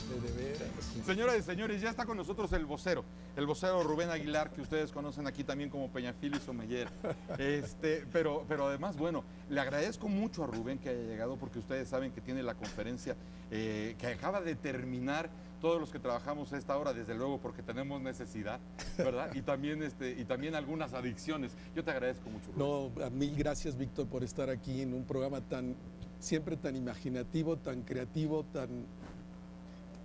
De veras. Señoras y señores, ya está con nosotros el vocero Rubén Aguilar, que ustedes conocen aquí también como Peñafil y Sommelier. Pero además, bueno, le agradezco mucho a Rubén que haya llegado, porque ustedes saben que tiene la conferencia que acaba de terminar. Todos los que trabajamos a esta hora, desde luego, porque tenemos necesidad, ¿verdad? Y también algunas adicciones. Yo te agradezco mucho, Rubén. No, a mil gracias, Víctor, por estar aquí en un programa siempre tan imaginativo, tan creativo, tan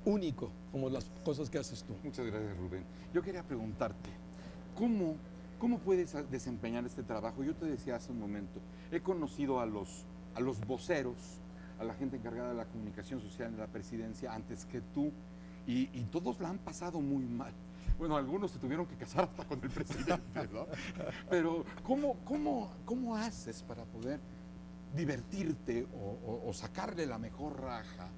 único como las cosas que haces tú. Muchas gracias, Rubén. Yo quería preguntarte, ¿cómo puedes desempeñar este trabajo? Yo te decía hace un momento, he conocido a los voceros, a la gente encargada de la comunicación social en la presidencia antes que tú, y todos la han pasado muy mal. Bueno, algunos se tuvieron que casar hasta con el presidente, ¿no? Pero ¿cómo haces para poder divertirte o sacarle la mejor raja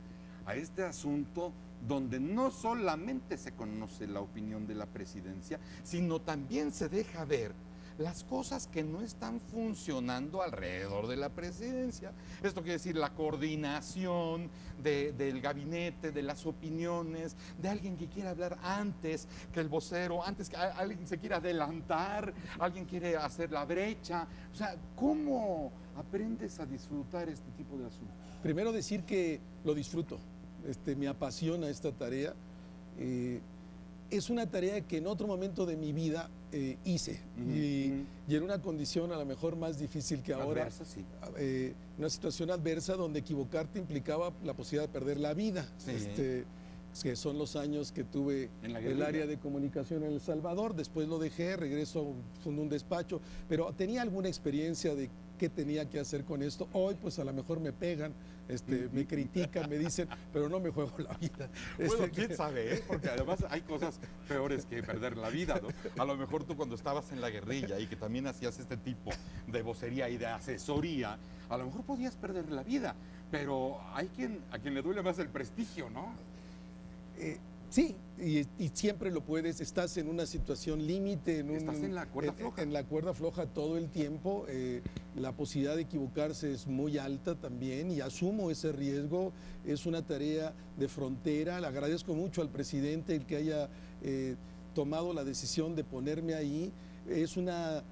a este asunto donde no solamente se conoce la opinión de la presidencia, sino también se deja ver las cosas que no están funcionando alrededor de la presidencia? Esto quiere decir la coordinación del gabinete, de las opiniones, de alguien que quiera hablar antes que el vocero, antes que alguien se quiera adelantar, alguien quiere hacer la brecha. O sea, ¿cómo aprendes a disfrutar este tipo de asuntos? Primero decir que lo disfruto, me apasiona esta tarea. Es una tarea que en otro momento de mi vida hice, y en una condición a lo mejor más difícil que ahora, adversa, sí. Una situación adversa donde equivocarte implicaba la posibilidad de perder la vida, sí. Que son los años que tuve en el área de comunicación en El Salvador. Después lo dejé, regreso, fundé un despacho, pero tenía alguna experiencia de qué tenía que hacer con esto. Hoy pues a lo mejor me pegan, me critican, me dicen, pero no me juego la vida. Bueno, quién sabe, porque además hay cosas peores que perder la vida, ¿no? A lo mejor tú, cuando estabas en la guerrilla y que también hacías este tipo de vocería y de asesoría, a lo mejor podías perder la vida, pero hay a quien le duele más el prestigio, ¿no? Sí, y siempre lo puedes. Estás en una situación límite, estás en la cuerda floja. En la cuerda floja todo el tiempo. La posibilidad de equivocarse es muy alta también, y asumo ese riesgo. Es una tarea de frontera. Le agradezco mucho al presidente el que haya tomado la decisión de ponerme ahí. Es una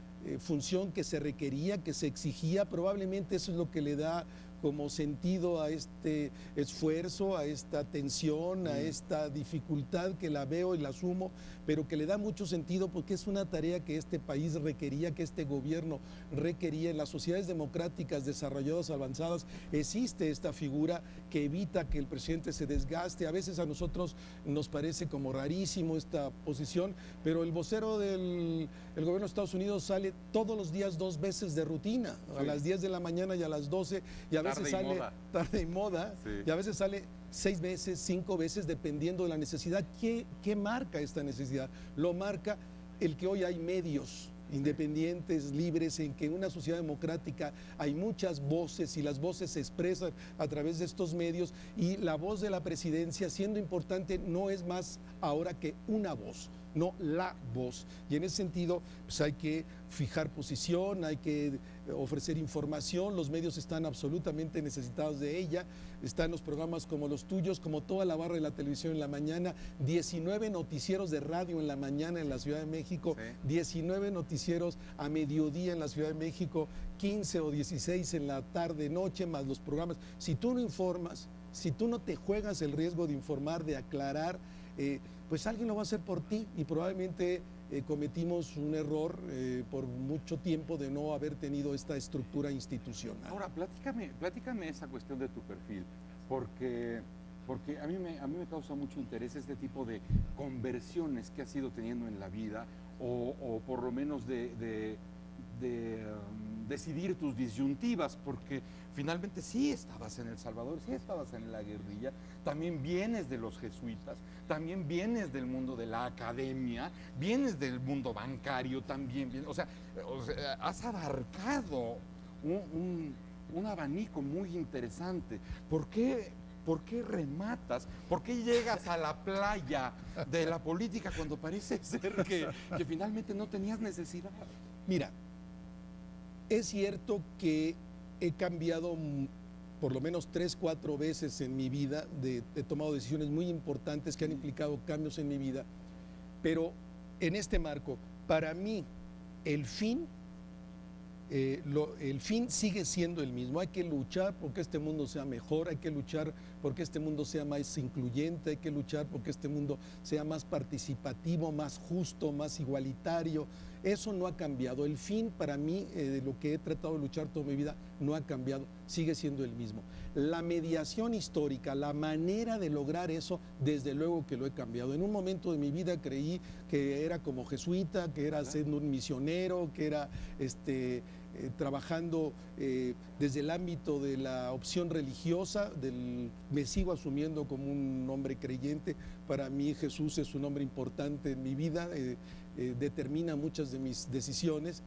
función que se requería, que se exigía. Probablemente eso es lo que le da como sentido a este esfuerzo, a esta tensión, a esta dificultad que la veo y la asumo, pero que le da mucho sentido porque es una tarea que este país requería, que este gobierno requería. En las sociedades democráticas desarrolladas, avanzadas, existe esta figura que evita que el presidente se desgaste. A veces a nosotros nos parece como rarísimo esta posición, pero el vocero del gobierno de Estados Unidos sale todos los días 2 veces de rutina, a las 10 de la mañana y a las 12, y a veces sale tarde y moda, sí. Y a veces sale 6 veces, 5 veces, dependiendo de la necesidad. ¿Qué marca esta necesidad? Lo marca el que hoy hay medios independientes, libres, en que en una sociedad democrática hay muchas voces, y las voces se expresan a través de estos medios, y la voz de la presidencia, siendo importante, no es más ahora que una voz, no la voz. Y en ese sentido, pues hay que fijar posición, hay que ofrecer información. Los medios están absolutamente necesitados de ella. Están los programas como los tuyos, como toda la barra de la televisión en la mañana, 19 noticieros de radio en la mañana en la Ciudad de México, sí. 19 noticieros a mediodía en la Ciudad de México, 15 o 16 en la tarde, noche, más los programas. Si tú no informas, si tú no te juegas el riesgo de informar, de aclarar, pues alguien lo va a hacer por ti, y probablemente cometimos un error por mucho tiempo de no haber tenido esta estructura institucional. Ahora, platícame esa cuestión de tu perfil, porque a mí me causa mucho interés este tipo de conversiones que has ido teniendo en la vida, o por lo menos de decidir tus disyuntivas, porque finalmente sí estabas en El Salvador, sí estabas en la guerrilla, también vienes de los jesuitas, también vienes del mundo de la academia, vienes del mundo bancario también, o sea, has abarcado un abanico muy interesante. ¿Por qué rematas? ¿Por qué llegas a la playa de la política cuando parece ser que finalmente no tenías necesidad? Mira, es cierto que he cambiado por lo menos 3, 4 veces en mi vida he tomado decisiones muy importantes que han implicado cambios en mi vida, pero en este marco, para mí, el fin sigue siendo el mismo. Hay que luchar porque este mundo sea mejor, hay que luchar porque este mundo sea más incluyente, hay que luchar porque este mundo sea más participativo, más justo, más igualitario. Eso no ha cambiado. El fin para mí, de lo que he tratado de luchar toda mi vida, no ha cambiado, sigue siendo el mismo. La mediación histórica, la manera de lograr eso, desde luego que lo he cambiado. En un momento de mi vida creí que era como jesuita, que era siendo un misionero, que era trabajando desde el ámbito de la opción religiosa, me sigo asumiendo como un hombre creyente. Para mí Jesús es un hombre importante en mi vida, determina muchas de mis decisiones,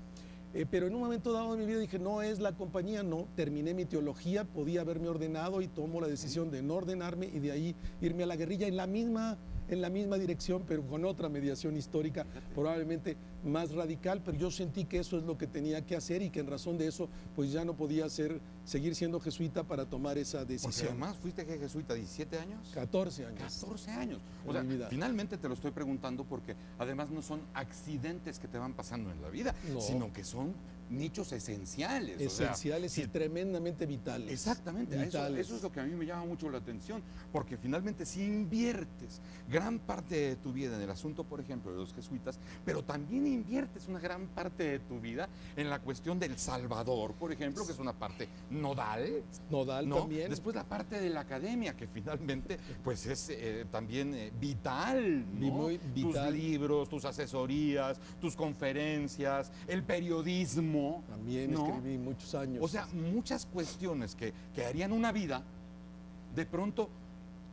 pero en un momento dado de mi vida dije, no es la compañía, no, terminé mi teología, podía haberme ordenado y tomo la decisión de no ordenarme y de ahí irme a la guerrilla en la misma dirección, pero con otra mediación histórica, probablemente más radical, pero yo sentí que eso es lo que tenía que hacer y que en razón de eso, pues ya no podía seguir siendo jesuita para tomar esa decisión. Porque además fuiste jesuita, ¿17 años? 14 años. 14 años. O sea, finalmente te lo estoy preguntando porque además no son accidentes que te van pasando en la vida, no, sino que son nichos esenciales. Esenciales, o sea, y tremendamente vitales. Exactamente, vitales. Eso es lo que a mí me llama mucho la atención, porque finalmente si inviertes gran parte de tu vida en el asunto, por ejemplo, de los jesuitas, pero también inviertes una gran parte de tu vida en la cuestión del Salvador, por ejemplo, que es una parte nodal. Nodal, ¿no? También. Después la parte de la academia, que finalmente pues es también vital, ¿no? Muy vital. Tus libros, tus asesorías, tus conferencias, el periodismo. También escribí muchos años. O sea, muchas cuestiones que harían una vida, de pronto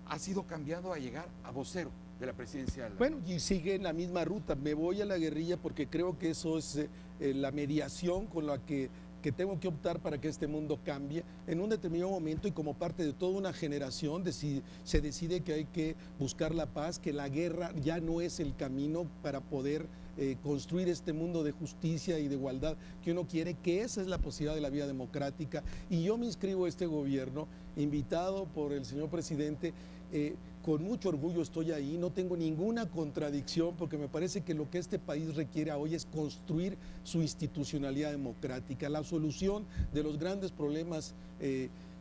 ha sido cambiado a llegar a vocero de la presidencia. Bueno, y sigue en la misma ruta. Me voy a la guerrilla porque creo que eso es la mediación con la que tengo que optar para que este mundo cambie en un determinado momento, y como parte de toda una generación se decide que hay que buscar la paz, que la guerra ya no es el camino para poder construir este mundo de justicia y de igualdad que uno quiere, que esa es la posibilidad de la vía democrática. Y yo me inscribo a este gobierno, invitado por el señor presidente. Con mucho orgullo estoy ahí, no tengo ninguna contradicción, porque me parece que lo que este país requiere hoy es construir su institucionalidad democrática, la solución de los grandes problemas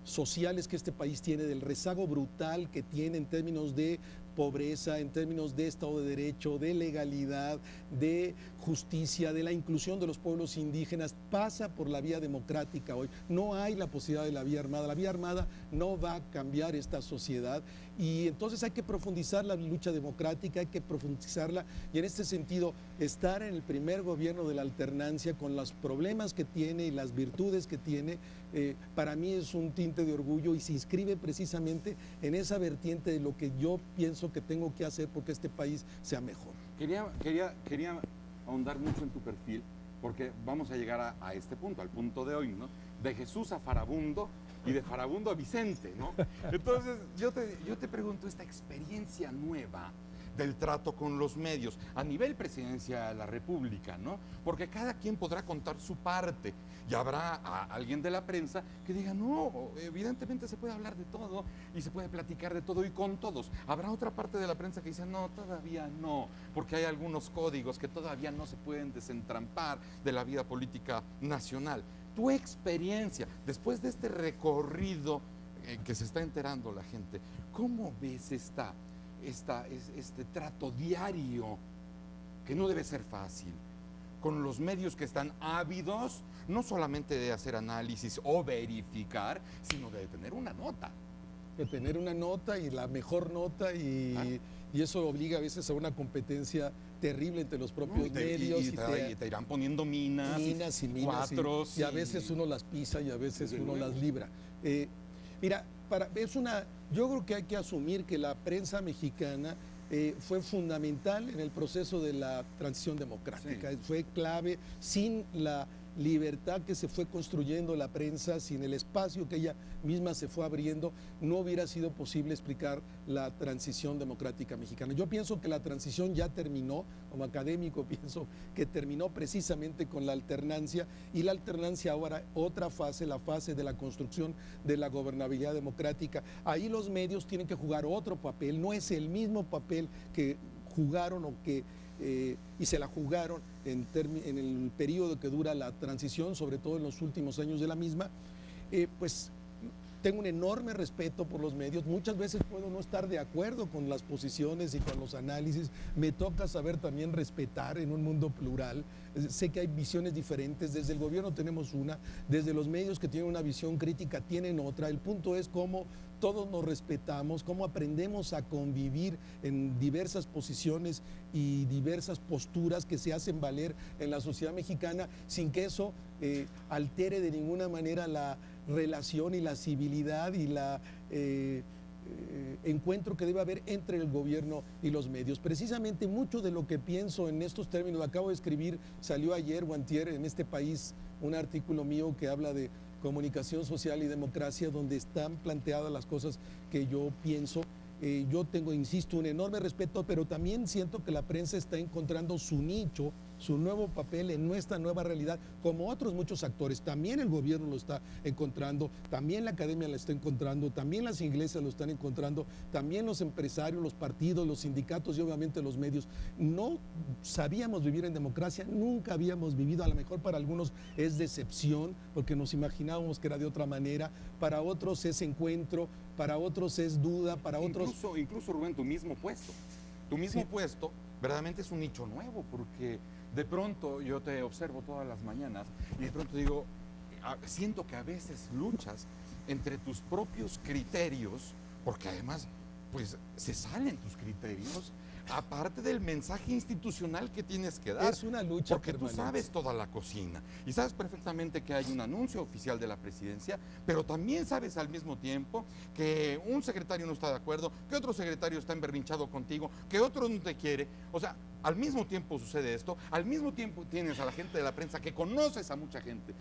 sociales que este país tiene, del rezago brutal que tiene en términos de pobreza, en términos de Estado de Derecho, de legalidad, de justicia, de la inclusión de los pueblos indígenas, pasa por la vía democrática hoy. No hay la posibilidad de la vía armada. La vía armada no va a cambiar esta sociedad, y entonces hay que profundizar la lucha democrática, hay que profundizarla, y en este sentido estar en el primer gobierno de la alternancia con los problemas que tiene y las virtudes que tiene, para mí es un tinte de orgullo y se inscribe precisamente en esa vertiente de lo que yo pienso que tengo que hacer porque este país sea mejor. Quería ahondar mucho en tu perfil, porque vamos a llegar a este punto, al punto de hoy, ¿no? De Jesús a Farabundo y de Farabundo a Vicente, ¿no? Entonces yo te pregunto, esta experiencia nueva del trato con los medios a nivel presidencia de la República, ¿no? Porque cada quien podrá contar su parte y habrá alguien de la prensa que diga, no, evidentemente se puede hablar de todo y se puede platicar de todo y con todos. Habrá otra parte de la prensa que dice, no, todavía no, porque hay algunos códigos que todavía no se pueden desentrampar de la vida política nacional. Tu experiencia, después de este recorrido que se está enterando la gente, ¿cómo ves este trato diario, que no debe ser fácil, con los medios que están ávidos, no solamente de hacer análisis o verificar, sino de tener una nota? De tener una nota, y la mejor nota, y eso obliga a veces a una competencia terrible entre los propios medios. Y te irán poniendo minas y cuatros. Y a veces uno las pisa y a veces uno las libra. Mira, yo creo que hay que asumir que la prensa mexicana fue fundamental en el proceso de la transición democrática. Sí. Fue clave. Sin la libertad que se fue construyendo la prensa, sin el espacio que ella misma se fue abriendo, no hubiera sido posible explicar la transición democrática mexicana. Yo pienso que la transición ya terminó, como académico pienso que terminó precisamente con la alternancia, y la alternancia ahora otra fase, la fase de la construcción de la gobernabilidad democrática. Ahí los medios tienen que jugar otro papel, no es el mismo papel que jugaron o que y se la jugaron en el periodo que dura la transición, sobre todo en los últimos años de la misma. Pues tengo un enorme respeto por los medios, muchas veces puedo no estar de acuerdo con las posiciones y con los análisis, me toca saber también respetar en un mundo plural, sé que hay visiones diferentes, desde el gobierno tenemos una, desde los medios que tienen una visión crítica tienen otra, el punto es cómo todos nos respetamos, cómo aprendemos a convivir en diversas posiciones y diversas posturas que se hacen valer en la sociedad mexicana sin que eso altere de ninguna manera la relación y la civilidad y la encuentro que debe haber entre el gobierno y los medios. Precisamente mucho de lo que pienso en estos términos, lo acabo de escribir, salió ayer o antier en este país un artículo mío que habla de comunicación social y democracia, donde están planteadas las cosas que yo pienso. Yo tengo, insisto, un enorme respeto, pero también siento que la prensa está encontrando su nicho, su nuevo papel en nuestra nueva realidad, como otros muchos actores. También el gobierno lo está encontrando, también la academia lo está encontrando, también las iglesias lo están encontrando, también los empresarios, los partidos, los sindicatos y obviamente los medios. No sabíamos vivir en democracia, nunca habíamos vivido, a lo mejor para algunos es decepción, porque nos imaginábamos que era de otra manera, para otros es encuentro, para otros es duda, para otros... Incluso Rubén, tu mismo puesto verdaderamente es un nicho nuevo, porque de pronto yo te observo todas las mañanas y de pronto digo, siento que a veces luchas entre tus propios criterios, porque además pues se salen tus criterios, aparte del mensaje institucional que tienes que dar. Es una lucha porque permanente. Tú sabes toda la cocina y sabes perfectamente que hay un anuncio oficial de la presidencia, pero también sabes al mismo tiempo que un secretario no está de acuerdo, que otro secretario está emberrinchado contigo, que otro no te quiere. O sea, al mismo tiempo sucede esto, al mismo tiempo tienes a la gente de la prensa que conoces a mucha gente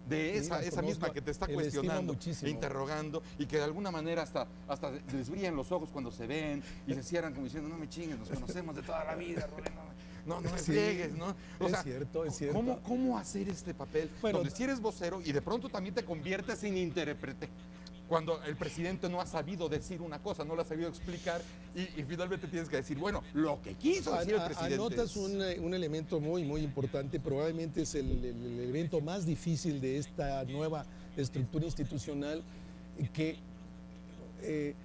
de esa misma que te está cuestionando, interrogando, y que de alguna manera hasta les brillan los ojos cuando se ven y se cierran como diciendo, no me chingues, nos conocemos de toda la vida, Rubén, no me friegues, ¿no? O sea, es cierto. ¿Cómo hacer este papel? Bueno, donde si eres vocero y de pronto también te conviertes en intérprete, cuando el presidente no ha sabido decir una cosa, no la ha sabido explicar y finalmente tienes que decir, bueno, lo que quiso decir el presidente. Anotas un elemento muy importante, probablemente es el elemento más difícil de esta nueva estructura institucional, que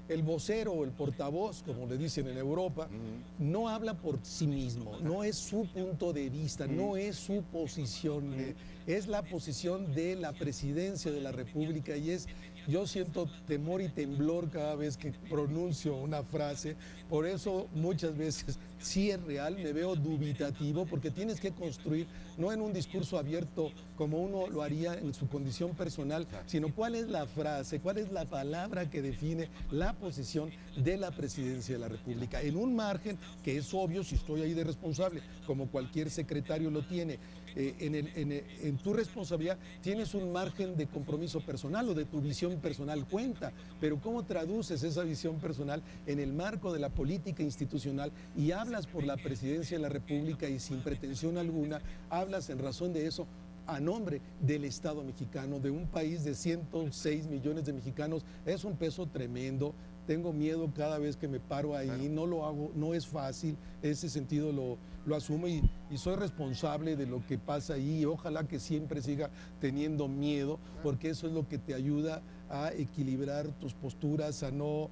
el vocero o el portavoz, como le dicen en Europa, no habla por sí mismo, no es su punto de vista, no es su posición, es la posición de la presidencia de la República, y yo siento temor y temblor cada vez que pronuncio una frase, por eso muchas veces sí es real, me veo dubitativo, porque tienes que construir, no en un discurso abierto como uno lo haría en su condición personal, sino cuál es la frase, cuál es la palabra que define la posición de la presidencia de la República, en un margen que es obvio si estoy ahí de responsable, como cualquier secretario lo tiene. En tu responsabilidad tienes un margen de compromiso personal o de tu visión personal cuenta, pero ¿cómo traduces esa visión personal en el marco de la política institucional y hablas por la presidencia de la República y sin pretensión alguna, hablas en razón de eso a nombre del Estado mexicano, de un país de 106 millones de mexicanos? Es un peso tremendo. Tengo miedo cada vez que me paro ahí, claro. No lo hago, no es fácil, ese sentido lo asumo y soy responsable de lo que pasa ahí, y ojalá que siempre siga teniendo miedo, porque eso es lo que te ayuda a equilibrar tus posturas, a no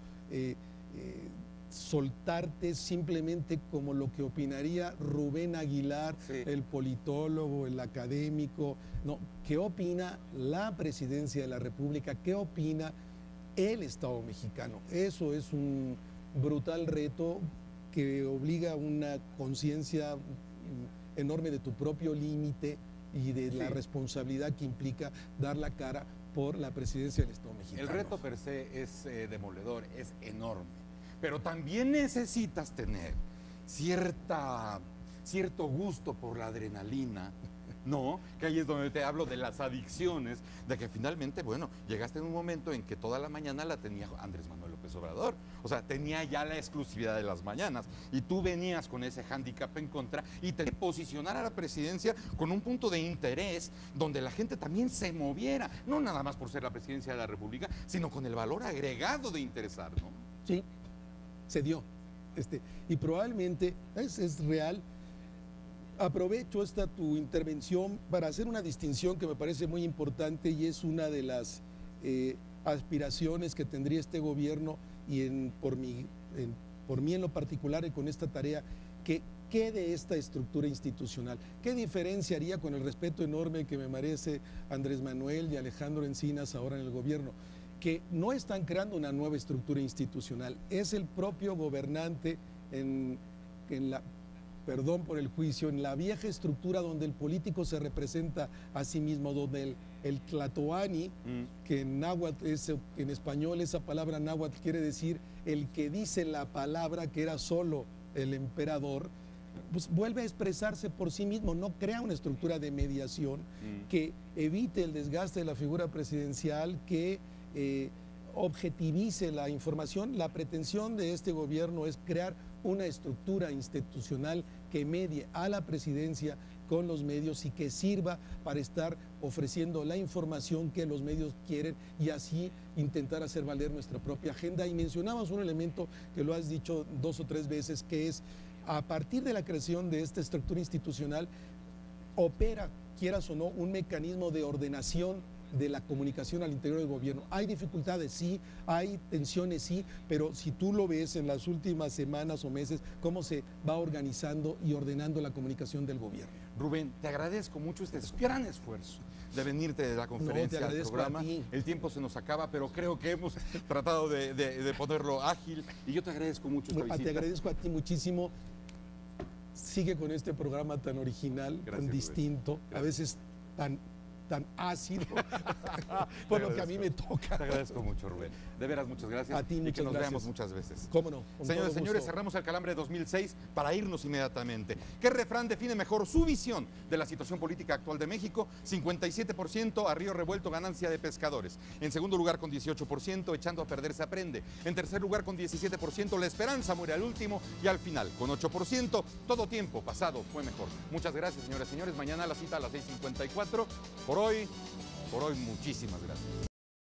soltarte simplemente como lo que opinaría Rubén Aguilar, el politólogo, el académico. No, ¿qué opina la presidencia de la República? ¿Qué opina el Estado mexicano? Eso es un brutal reto que obliga a una conciencia enorme de tu propio límite y de la responsabilidad que implica dar la cara por la presidencia del Estado mexicano. El reto per se es demoledor, es enorme, pero también necesitas tener cierto gusto por la adrenalina No, que ahí es donde te hablo de las adicciones, de que finalmente, bueno, llegaste en un momento en que toda la mañana la tenía Andrés Manuel López Obrador. O sea, tenía ya la exclusividad de las mañanas y tú venías con ese hándicap en contra y te posicionar a la presidencia con un punto de interés donde la gente también se moviera, no nada más por ser la presidencia de la República, sino con el valor agregado de interesar, ¿no? Sí, se dio. Y probablemente es real. Aprovecho esta tu intervención para hacer una distinción que me parece muy importante y es una de las aspiraciones que tendría este gobierno y por mí en lo particular y con esta tarea, que quede esta estructura institucional. ¿Qué diferencia haría con el respeto enorme que me merece Andrés Manuel y Alejandro Encinas ahora en el gobierno? Que no están creando una nueva estructura institucional, es el propio gobernante en la, perdón por el juicio, en la vieja estructura donde el político se representa a sí mismo, donde el tlatoani, que en náhuatl en español esa palabra náhuatl quiere decir el que dice la palabra, que era solo el emperador, pues vuelve a expresarse por sí mismo, no crea una estructura de mediación que evite el desgaste de la figura presidencial, que objetivice la información. La pretensión de este gobierno es crear una estructura institucional que medie a la presidencia con los medios y que sirva para estar ofreciendo la información que los medios quieren y así intentar hacer valer nuestra propia agenda. Y mencionabas un elemento que lo has dicho 2 o 3 veces, que es a partir de la creación de esta estructura institucional opera, quieras o no, un mecanismo de ordenación de la comunicación al interior del gobierno. Hay dificultades, sí, hay tensiones, sí, pero si tú lo ves en las últimas semanas o meses, cómo se va organizando y ordenando la comunicación del gobierno. Rubén, te agradezco mucho este gran esfuerzo de venirte de la conferencia al programa. El tiempo se nos acaba, pero creo que hemos tratado de ponerlo ágil y yo te agradezco mucho esta visita. Te agradezco a ti muchísimo. Sigue con este programa tan original, tan distinto, a veces tan ácido, por lo que a mí me toca. Te agradezco mucho, Rubén. De veras, muchas gracias. A ti, muchas y que nos gracias. veamos muchas veces. ¿Cómo no? Señoras y señores, cerramos el Calambre 2006 para irnos inmediatamente. ¿Qué refrán define mejor su visión de la situación política actual de México? 57% a río revuelto, ganancia de pescadores. En segundo lugar, con 18%, echando a perder se aprende. En tercer lugar, con 17%, la esperanza muere al último. Y al final, con 8%, todo tiempo pasado fue mejor. Muchas gracias, señoras y señores. Mañana la cita a las 6:54. Por hoy, muchísimas gracias.